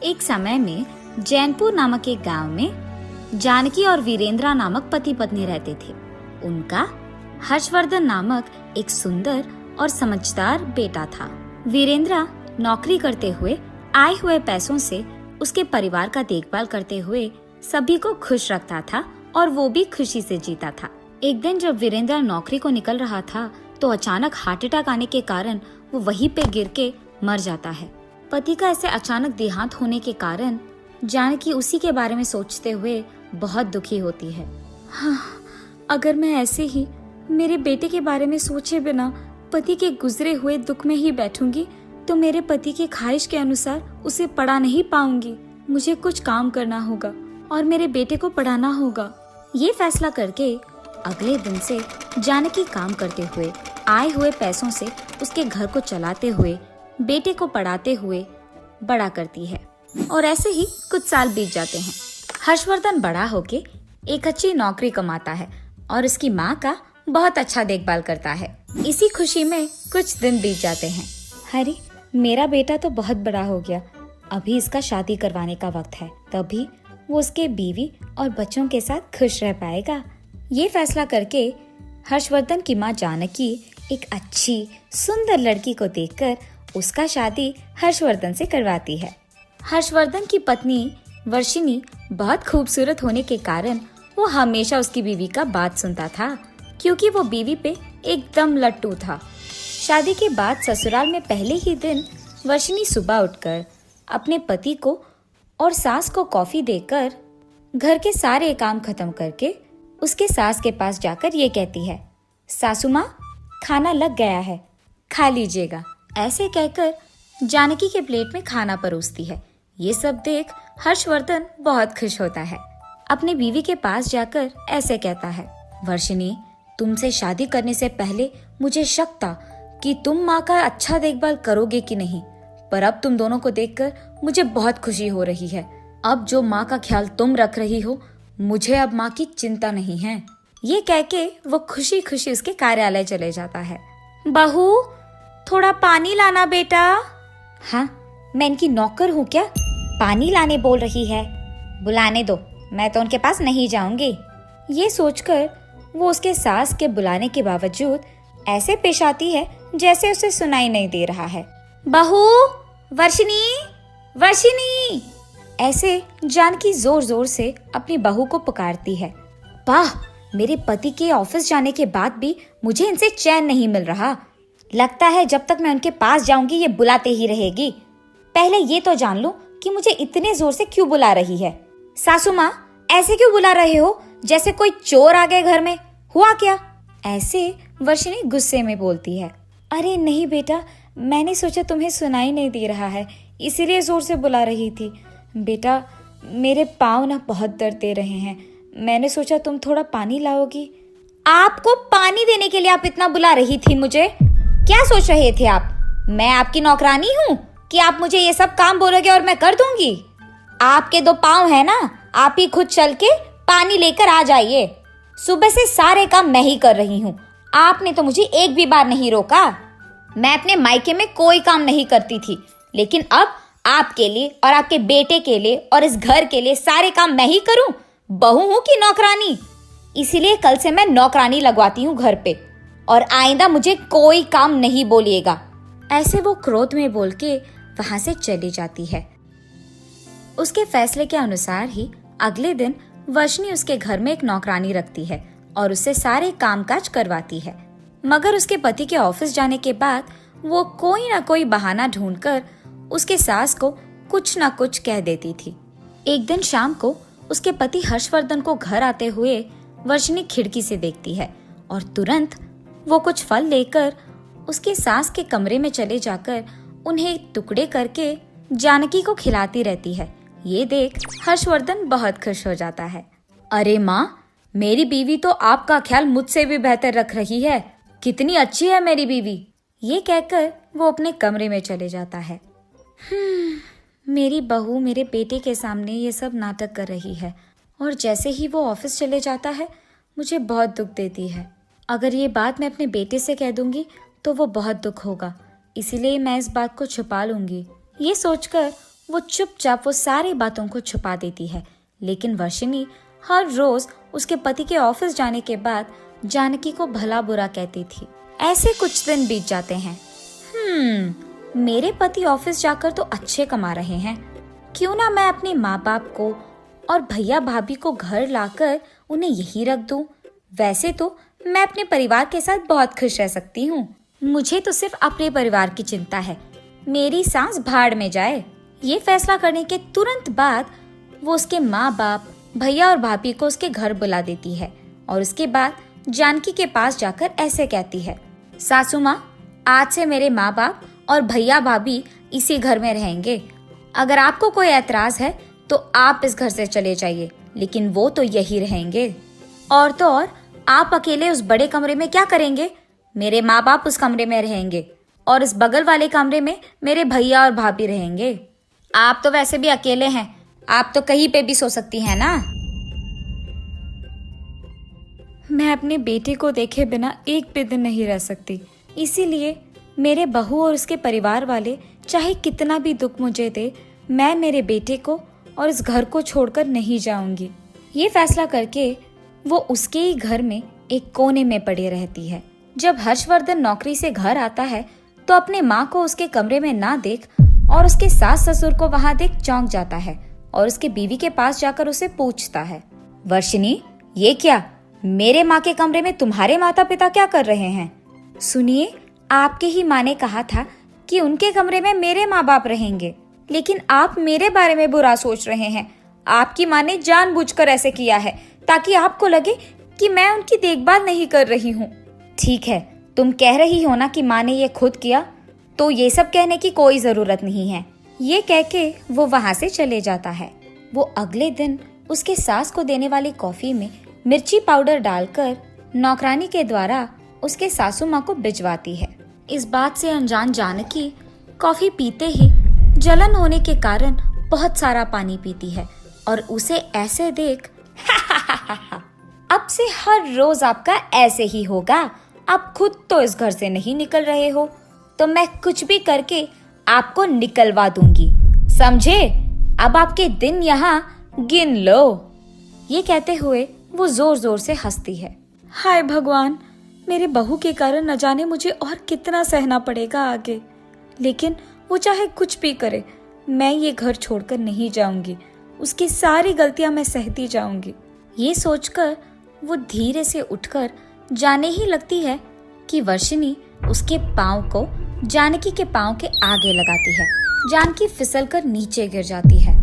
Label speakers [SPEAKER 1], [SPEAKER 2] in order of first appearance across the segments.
[SPEAKER 1] एक समय में जैनपुर नामक एक गांव में जानकी और वीरेंद्रा नामक पति पत्नी रहते थे। उनका हर्षवर्धन नामक एक सुंदर और समझदार बेटा था। वीरेंद्रा नौकरी करते हुए आए हुए पैसों से उसके परिवार का देखभाल करते हुए सभी को खुश रखता था और वो भी खुशी से जीता था। एक दिन जब वीरेंद्रा नौकरी को निकल रहा था तो अचानक हार्ट अटैक आने के कारण वो वहीं पे गिर के मर जाता है। पति का ऐसे अचानक देहांत होने के कारण जानकी उसी के बारे में सोचते हुए बहुत दुखी होती है। हाँ, अगर मैं ऐसे ही मेरे बेटे के बारे में सोचे बिना पति के गुजरे हुए दुख में ही बैठूंगी तो मेरे पति की ख्वाहिश के अनुसार उसे पढ़ा नहीं पाऊंगी। मुझे कुछ काम करना होगा और मेरे बेटे को पढ़ाना होगा। ये फैसला करके अगले दिन से जानकी काम करते हुए आए हुए पैसों से उसके घर को चलाते हुए बेटे को पढ़ाते हुए बड़ा करती है। और ऐसे ही कुछ साल बीत जाते हैं। हर्षवर्धन बड़ा होके एक अच्छी नौकरी कमाता है और उसकी माँ का बहुत अच्छा देखभाल करता है। इसी खुशी में कुछ दिन बीत जाते हैं। अरे, मेरा बेटा तो बहुत बड़ा हो गया, अभी इसका शादी करवाने का वक्त है, तभी वो उसके बीवी और बच्चों के साथ खुश रह पाएगा। ये फैसला करके हर्षवर्धन की माँ जानकी एक अच्छी सुंदर लड़की को देखकर उसका शादी हर्षवर्धन से करवाती है। हर्षवर्धन की पत्नी वर्षिनी बहुत खूबसूरत होने के कारण वो हमेशा उसकी बीवी का बात सुनता था, क्योंकि वो बीवी पे एकदम लट्टू था। शादी के बाद ससुराल में पहले ही दिन वर्षिनी सुबह उठकर अपने पति को और सास को कॉफी देकर घर के सारे काम खत्म करके उसके सास के पास जाकर ये कहती है, सासू माँ, खाना लग गया है, खा लीजिएगा। ऐसे कहकर जानकी के प्लेट में खाना परोसती है। ये सब देख हर्षवर्धन बहुत खुश होता है। अपने बीवी के पास जाकर ऐसे कहता है, वर्षिनी, तुमसे शादी करने से पहले मुझे शक था कि तुम माँ का अच्छा देखभाल करोगे कि नहीं, पर अब तुम दोनों को देखकर मुझे बहुत खुशी हो रही है। अब जो माँ का ख्याल तुम रख रही हो, मुझे अब माँ की चिंता नहीं है। ये कह के वो खुशी खुशी उसके कार्यालय चले जाता है। बहू, थोड़ा पानी लाना बेटा। हाँ, मैं इनकी नौकर हूँ क्या, पानी लाने बोल रही है? बुलाने दो, मैं तो उनके पास नहीं जाऊंगी। ये सोचकर वो उसके सास के बुलाने के बावजूद ऐसे पेश आती है जैसे उसे सुनाई नहीं दे रहा है। बहू, वर्षिनी, वर्षिनी, ऐसे जानकी जोर जोर से अपनी बहू को पुकारती है। वाह, मेरे पति के ऑफिस जाने के बाद भी मुझे इनसे चैन नहीं मिल रहा। लगता है जब तक मैं उनके पास जाऊंगी ये बुलाते ही रहेगी। पहले ये तो जान लो कि मुझे इतने जोर से क्यों बुला रही है। सासू माँ, ऐसे क्यों बुला रहे हो जैसे कोई चोर आ गए घर में, हुआ क्या? ऐसे वर्षिनी गुस्से में बोलती है। अरे नहीं बेटा, मैंने सोचा तुम्हें सुनाई नहीं दे रहा है, इसीलिए जोर से बुला रही थी। बेटा, मेरे पाँव ना बहुत दर्द दे रहे हैं, मैंने सोचा तुम थोड़ा पानी लाओगी। आपको पानी देने के लिए आप इतना बुला रही थी मुझे? क्या सोच रहे थे आप, मैं आपकी नौकरानी हूँ कि आप मुझे ये सब काम बोलोगे और मैं कर दूंगी? आपके दो पाँव है ना, आप ही खुद चल के पानी लेकर आ जाइए। सुबह से सारे काम मैं ही कर रही हूँ, आपने तो मुझे एक भी बार नहीं रोका। मैं अपने मायके में कोई काम नहीं करती थी, लेकिन अब आपके लिए और आपके बेटे के लिए और इस घर के लिए सारे काम मैं ही करूं? बहू हूं कि नौकरानी? इसीलिए कल से मैं नौकरानी लगवाती हूँ घर पे, और आइंदा मुझे कोई काम नहीं बोलिएगा। ऐसे वो क्रोध में बोल के वहां से चली जाती है। उसके फैसले के अनुसार ही अगले दिन वर्षिनी उसके घर में एक नौकरानी रखती है और उससे सारे कामकाज करवाती है। मगर उसके पति के ऑफिस जाने के बाद वो कोई ना कोई बहाना ढूंढकर उसके सास को कुछ ना कुछ कह देती थी। एक दिन शाम को उसके पति हर्षवर्धन को घर आते हुए वर्षिनी खिड़की से देखती है और तुरंत वो कुछ फल लेकर उसके सास के कमरे में चले जाकर उन्हें टुकड़े करके जानकी को खिलाती रहती है। ये देख हर्षवर्धन बहुत खुश हो जाता है। अरे माँ, मेरी बीवी तो आपका ख्याल मुझसे भी बेहतर रख रही है, कितनी अच्छी है मेरी बीवी। ये कहकर वो अपने कमरे में चले जाता है। मेरी बहू मेरे बेटे के सामने ये सब नाटक कर रही है और जैसे ही वो ऑफिस चले जाता है मुझे बहुत दुख देती है। अगर ये बात मैं अपने बेटे से कह दूंगी तो वो बहुत दुख होगा, इसीलिए मैं इस बात को छुपा लूंगी। ये सोचकर वो चुपचाप वो सारी बातों को छुपा देती है। लेकिन वर्षिनी हर रोज उसके पति के ऑफिस जाने के बाद जानकी को भला बुरा कहती थी। ऐसे कुछ दिन बीत जाते हैं। मेरे पति ऑफिस जाकर तो अच्छे कमा रहे हैं, क्यों ना मैं अपने माँ बाप को और भैया भाभी को घर लाकर उन्हें यही रख दूं। वैसे तो मैं अपने परिवार के साथ बहुत खुश रह सकती हूँ। मुझे तो सिर्फ अपने परिवार की चिंता है, मेरी सांस भाड़ में जाए। ये फैसला करने के तुरंत बाद वो उसके माँ बाप, भैया और भाभी को उसके घर बुला देती है और उसके बाद जानकी के पास जाकर ऐसे कहती है, सासू माँ, आज से मेरे माँ बाप और भैया भाभी इसी घर में रहेंगे। अगर आपको कोई ऐतराज है तो आप इस घर से चले जाइए, लेकिन वो तो यही रहेंगे। और तो और आप अकेले उस बड़े कमरे में क्या करेंगे? मेरे माँ बाप उस कमरे में रहेंगे और इस बगल वाले कमरे में मेरे भैया और भाभी रहेंगे। आप तो वैसे भी अकेले हैं, आप तो कहीं पे भी सो सकती हैं ना। मैं अपने बेटे को देखे बिना एक भी दिन नहीं रह सकती, इसीलिए मेरे बहू और उसके परिवार वाले चाहे कितना भी दुख मुझे दे, मैं मेरे बेटे को और इस घर को छोड़कर नहीं जाऊंगी। ये फैसला करके वो उसके ही घर में एक कोने में पड़ी रहती है। जब हर्षवर्धन नौकरी से घर आता है तो अपने माँ को उसके कमरे में ना देख और उसके सास ससुर को वहाँ देख चौंक जाता है और उसके बीवी के पास जाकर उसे पूछता है, वर्षिनी, ये क्या? मेरे माँ के कमरे में तुम्हारे माता पिता क्या कर रहे हैं? सुनिए, आपके ही माँ ने कहा था कि उनके कमरे में मेरे माँ बाप रहेंगे, लेकिन आप मेरे बारे में बुरा सोच रहे हैं। आपकी माँ ने जानबूझकर ऐसे किया है ताकि आपको लगे कि मैं उनकी देखभाल नहीं कर रही हूँ। ठीक है, तुम कह रही हो ना कि माँ ने ये खुद किया, तो ये सब कहने की कोई जरूरत नहीं है। ये कह के वो वहाँ से चले जाता है। वो अगले दिन उसके सास को देने वाली कॉफी में मिर्ची पाउडर डालकर नौकरानी के द्वारा उसके सासू माँ को भिजवाती है। इस बात से अनजान जानकी कॉफी पीते ही जलन होने के कारण बहुत सारा पानी पीती है और उसे ऐसे देख अब से हर रोज आपका ऐसे ही होगा। आप खुद तो इस घर से नहीं निकल रहे हो, तो मैं कुछ भी करके आपको निकलवा दूंगी, समझे? अब आपके दिन यहाँ गिन लो। ये कहते हुए वो जोर जोर से हंसती है। हाय भगवान, मेरे बहू के कारण न जाने मुझे और कितना सहना पड़ेगा आगे, लेकिन वो चाहे कुछ भी करे, मैं ये घर छोड़कर नहीं जाऊंगी। उसकी सारी गलतियां मैं सहती जाऊंगी। ये सोचकर वो धीरे से उठकर जाने ही लगती है कि वर्षिनी उसके पाँव को जानकी के पाँव के आगे लगाती है। जानकी फिसलकर नीचे गिर जाती है।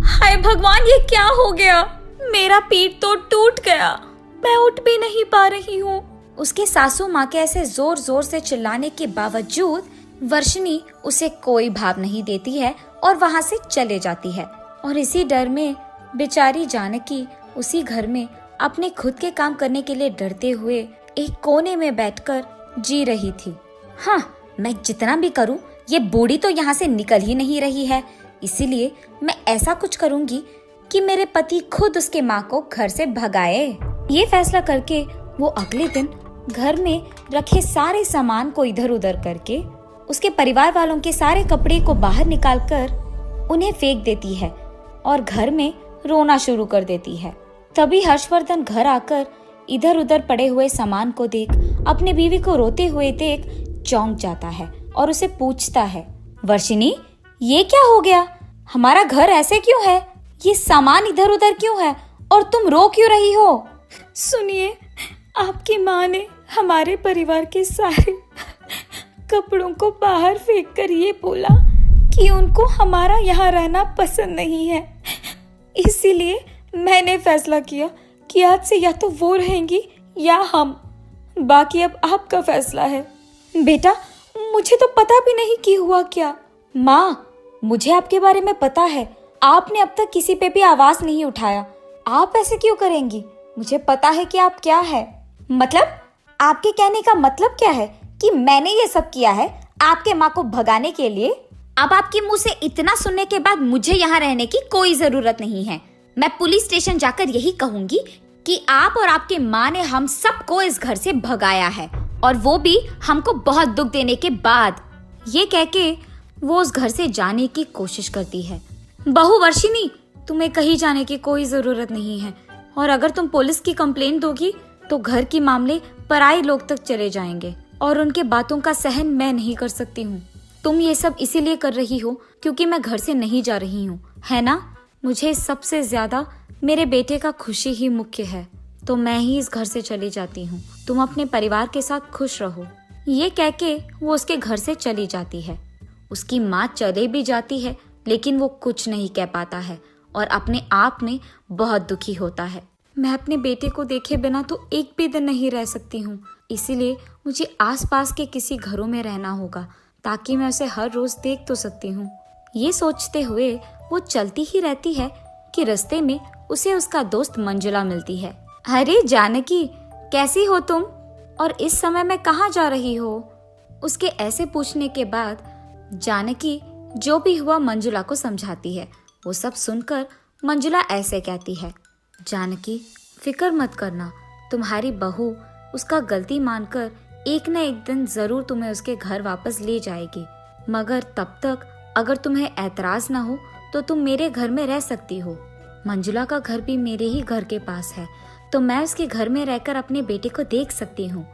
[SPEAKER 1] हाय भगवान, ये क्या हो गया? मेरा पीठ तो टूट गया, मैं उठ भी नहीं पा रही हूँ। उसके सासू माँ के ऐसे जोर जोर से चिल्लाने के बावजूद वर्षिनी उसे कोई भाव नहीं देती है और वहाँ से चले जाती है। और इसी डर में बेचारी जानकी उसी घर में अपने खुद के काम करने के लिए डरते हुए एक कोने में बैठकर जी रही थी। हाँ, मैं जितना भी करूं, ये बूढ़ी तो यहाँ से निकल ही नहीं रही है, इसीलिए मैं ऐसा कुछ करूंगी कि मेरे पति खुद उसके माँ को घर से भगाए। ये फैसला करके वो अगले दिन घर में रखे सारे सामान को इधर उधर करके उसके परिवार वालों के सारे कपड़े को बाहर निकालकर उन्हें फेंक देती है और घर में रोना शुरू कर देती है। तभी हर्षवर्धन घर आकर इधर उधर पड़े हुए सामान को देख अपने बीवी को रोते हुए देख चौंक जाता है और उसे पूछता है, वर्षिनी, ये क्या हो गया? हमारा घर ऐसे क्यों है? ये सामान इधर उधर क्यों है और तुम रो क्यों रही हो? सुनिए, आपकी माँ ने हमारे परिवार के सारे कपड़ों को बाहर फेंककर ये बोला कि उनको हमारा यहाँ रहना पसंद नहीं है, इसीलिए मैंने फैसला किया कि आज से या तो वो रहेंगी या हम। बाकी अब आपका फैसला है। बेटा, मुझे तो पता भी नहीं कि हुआ क्या। माँ, मुझे आपके बारे में पता है, आपने अब तक किसी पे भी आवाज नहीं उठाया। आप ऐसे क्यों करेंगी? मुझे पता है कि आप क्या है। मतलब? आपके कहने का मतलब क्या है कि मैंने ये सब किया है आपके माँ को भगाने के लिए? अब आपके मुंह से इतना सुनने के बाद मुझे यहाँ रहने की कोई जरूरत नहीं है। मैं पुलिस स्टेशन जाकर यही कहूंगी कि आप और आपके माँ ने हम सबको इस घर से भगाया है, और वो भी हमको बहुत दुख देने के बाद। ये कह के वो उस घर से जाने की कोशिश करती है। बहू वर्षिनी, तुम्हें कहीं जाने की कोई जरूरत नहीं है, और अगर तुम पुलिस की कंप्लेंट दोगी तो घर के मामले पराये लोग तक चले जाएंगे और उनके बातों का सहन मैं नहीं कर सकती हूँ। तुम ये सब इसीलिए कर रही हो क्योंकि मैं घर से नहीं जा रही हूँ, है ना? मुझे सबसे ज्यादा मेरे बेटे का खुशी ही मुख्य है, तो मैं ही इस घर से चली जाती हूँ। तुम अपने परिवार के साथ खुश रहो। ये कह के वो उसके घर से चली जाती है। उसकी माँ चले भी जाती है, लेकिन वो कुछ नहीं कह पाता है और अपने आप में बहुत दुखी होता है। मैं अपने बेटे को देखे बिना तो एक भी दिन नहीं रह सकती हूँ, इसीलिए मुझे आसपास के किसी घरों में रहना होगा ताकि मैं उसे हर रोज देख तो सकती हूँ। ये सोचते हुए वो चलती ही रहती है कि रास्ते में उसे उसका दोस्त मंजुला मिलती है। अरे जानकी, कैसी हो तुम? और इस समय में कहाँ जा रही हो? उसके ऐसे पूछने के बाद जानकी जो भी हुआ मंजुला को समझाती है। वो सब सुनकर मंजुला ऐसे कहती है, जानकी फिक्र मत करना, तुम्हारी बहू उसका गलती मानकर एक न एक दिन जरूर तुम्हें उसके घर वापस ले जाएगी, मगर तब तक अगर तुम्हें ऐतराज ना हो तो तुम मेरे घर में रह सकती हो। मंजुला का घर भी मेरे ही घर के पास है, तो मैं उसके घर में रहकर अपने बेटे को देख सकती हूँ।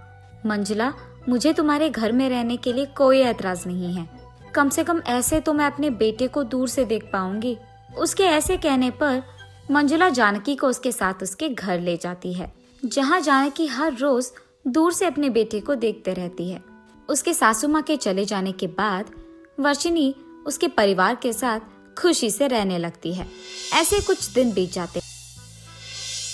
[SPEAKER 1] मंजुला, मुझे तुम्हारे घर में रहने के लिए कोई ऐतराज नहीं है, कम से कम ऐसे तो मैं अपने बेटे को दूर से देख पाऊंगी। उसके ऐसे कहने पर मंजुला जानकी को उसके साथ उसके घर ले जाती है, जहाँ जानकी हर रोज दूर से अपने बेटे को देखते रहती है। उसके सासू माँ के चले जाने के बाद वर्षिनी उसके परिवार के साथ खुशी से रहने लगती है। ऐसे कुछ दिन बीत जाते।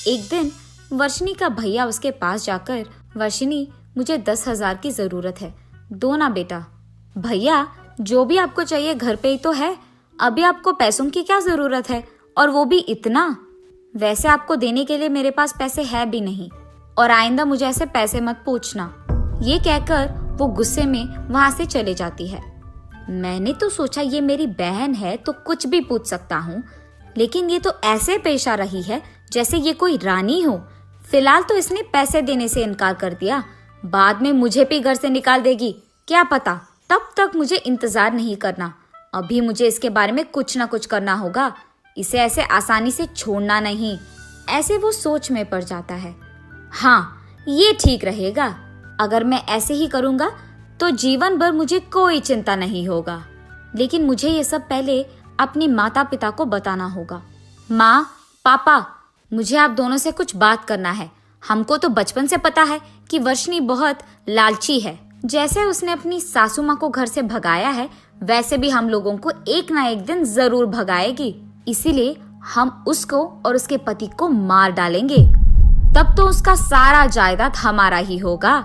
[SPEAKER 1] एक दिन वर्षिनी का भैया उसके पास जाकर, वर्षिनी मुझे 10,000 की जरूरत है, दो ना बेटा। भैया, जो भी आपको चाहिए घर पे ही तो है, अभी आपको पैसों की क्या जरूरत है, और वो भी इतना? वैसे आपको देने के लिए मेरे पास पैसे है भी नहीं, और आइंदा मुझे ऐसे पैसे मत पूछना। ये कहकर वो गुस्से में वहां से चले जाती है। मैंने तो सोचा ये मेरी बहन है तो कुछ भी पूछ सकता हूँ, लेकिन ये तो ऐसे पेश आ रही है जैसे ये कोई रानी हो। फिलहाल तो इसने पैसे देने से इनकार कर दिया, बाद में मुझे भी घर से निकाल देगी, क्या पता। तब तक मुझे इंतजार नहीं करना, अभी मुझे इसके बारे में कुछ ना कुछ करना होगा, इसे ऐसे आसानी से छोड़ना नहीं। ऐसे वो सोच में पड़ जाता है। हाँ, ये ठीक रहेगा, अगर मैं ऐसे ही करूँगा तो जीवन भर मुझे कोई चिंता नहीं होगा। लेकिन मुझे ये सब पहले अपने माता पिता को बताना होगा। माँ, पापा, मुझे आप दोनों से कुछ बात करना है। हमको तो बचपन से पता है कि वर्षिनी बहुत लालची है। जैसे उसने अपनी सासू माँ को घर से भगाया है, वैसे भी हम लोगों को एक ना एक दिन जरूर भगाएगी। इसीलिए हम उसको और उसके पति को मार डालेंगे, तब तो उसका सारा जायदाद हमारा ही होगा,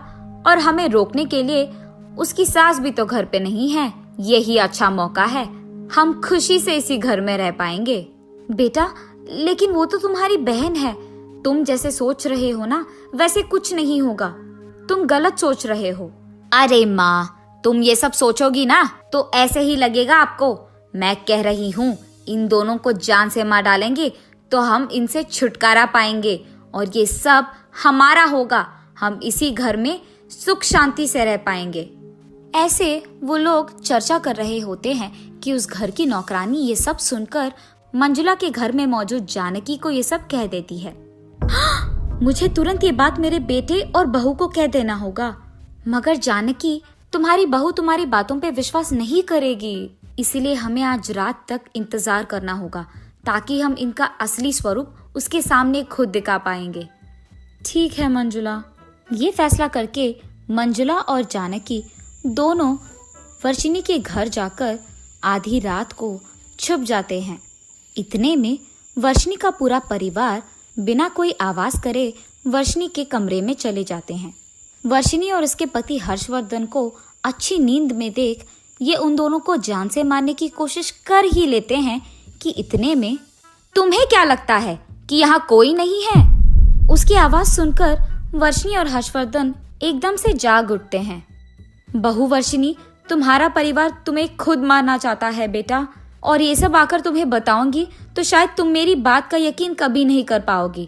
[SPEAKER 1] और हमें रोकने के लिए उसकी सास भी तो घर पे नहीं है। यही अच्छा मौका है, हम खुशी से इसी घर में रह पाएंगे। बेटा, लेकिन वो तो तुम्हारी बहन है, तुम जैसे सोच रहे हो ना वैसे कुछ नहीं होगा, तुम गलत सोच रहे हो। अरे माँ, तुम ये सब सोचोगी ना तो ऐसे ही लगेगा आपको। मैं कह रही हूँ, इन दोनों को जान से मार डालेंगे तो हम इनसे छुटकारा पाएंगे और ये सब हमारा होगा। हम इसी घर में सुख शांति से रह पाएंगे। ऐसे वो लोग चर्चा कर रहे होते हैं कि उस घर की नौकरानी ये सब सुनकर मंजुला के घर में मौजूद जानकी को ये सब कह देती है। मुझे तुरंत ये बात मेरे बेटे और बहू को कह देना होगा। मगर जानकी, तुम्हारी बहू तुम्हारी बातों पे विश्वास नहीं करेगी, इसीलिए हमें आज रात तक इंतजार करना होगा ताकि हम इनका असली स्वरूप उसके सामने खुद दिखा पाएंगे। ठीक है मंजुला। ये फैसला करके मंजुला और जानकी दोनों वर्षिनी के घर जाकर आधी रात को छुप जाते हैं। इतने में वर्षिनी का पूरा परिवार बिना कोई आवाज करे वर्षिनी के कमरे में चले जाते हैं। वर्षिनी और उसके पति हर्षवर्धन को अच्छी नींद में देख ये उन दोनों को जान से मारने की कोशिश कर ही लेते हैं कि इतने में, तुम्हें क्या लगता है कि यहाँ कोई नहीं है? उसकी आवाज सुनकर वर्षिनी और हर्षवर्धन एकदम से जाग उठते हैं। बहू वर्षिनी, तुम्हारा परिवार तुम्हें खुद मारना चाहता है बेटा, और ये सब आकर तुम्हें बताऊंगी तो शायद तुम मेरी बात का यकीन कभी नहीं कर पाओगी।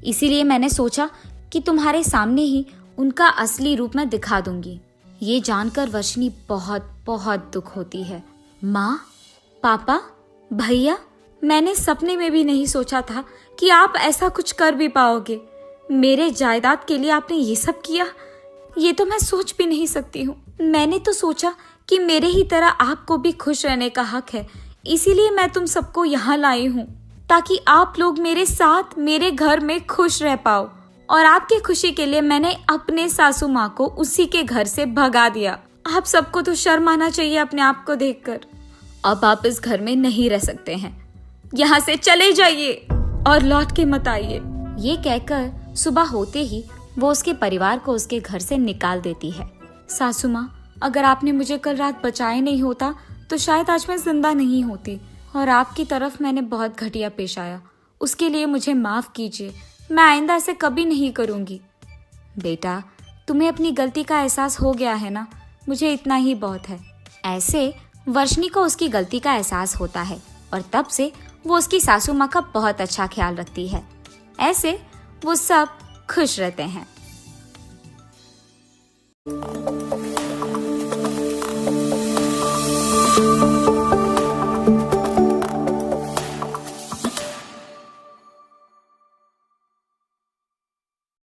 [SPEAKER 1] इसीलिए मैंने सोचा कि तुम्हारे सामने ही उनका असली रूप मैं दिखा दूंगी। ये जानकर वर्षिनी बहुत बहुत दुख होती है। माँ, पापा, भैया, मैंने सपने में भी नहीं सोचा था कि आप ऐसा कुछ कर भी पाओगे। मेरे जायदाद के लिए आपने ये सब किया, ये तो मैं सोच भी नहीं सकती हूँ। मैंने तो सोचा कि मेरे ही तरह आपको भी खुश रहने का हक है, इसीलिए मैं तुम सबको यहाँ लाई हूँ, ताकि आप लोग मेरे साथ मेरे घर में खुश रह पाओ। और आपकी खुशी के लिए मैंने अपने सासू माँ को उसी के घर से भगा दिया। आप सबको तो शर्म आना चाहिए अपने आप को देखकर। अब आप इस घर में नहीं रह सकते हैं, यहाँ से चले जाइए और लौट के मत आइए। ये कहकर सुबह होते ही वो उसके परिवार को उसके घर से निकाल देती है। सासू माँ, अगर आपने मुझे कल रात बचाया नहीं होता तो शायद आज मैं जिंदा नहीं होती, और आपकी तरफ मैंने बहुत घटिया पेश आया, उसके लिए मुझे माफ कीजिए। मैं आइंदा ऐसे कभी नहीं करूँगी। बेटा, तुम्हें अपनी गलती का एहसास हो गया है ना, मुझे इतना ही बहुत है। ऐसे वर्षनी को उसकी गलती का एहसास होता है और तब से वो उसकी सासू माँ का बहुत अच्छा ख्याल रखती है। ऐसे वो सब खुश रहते हैं।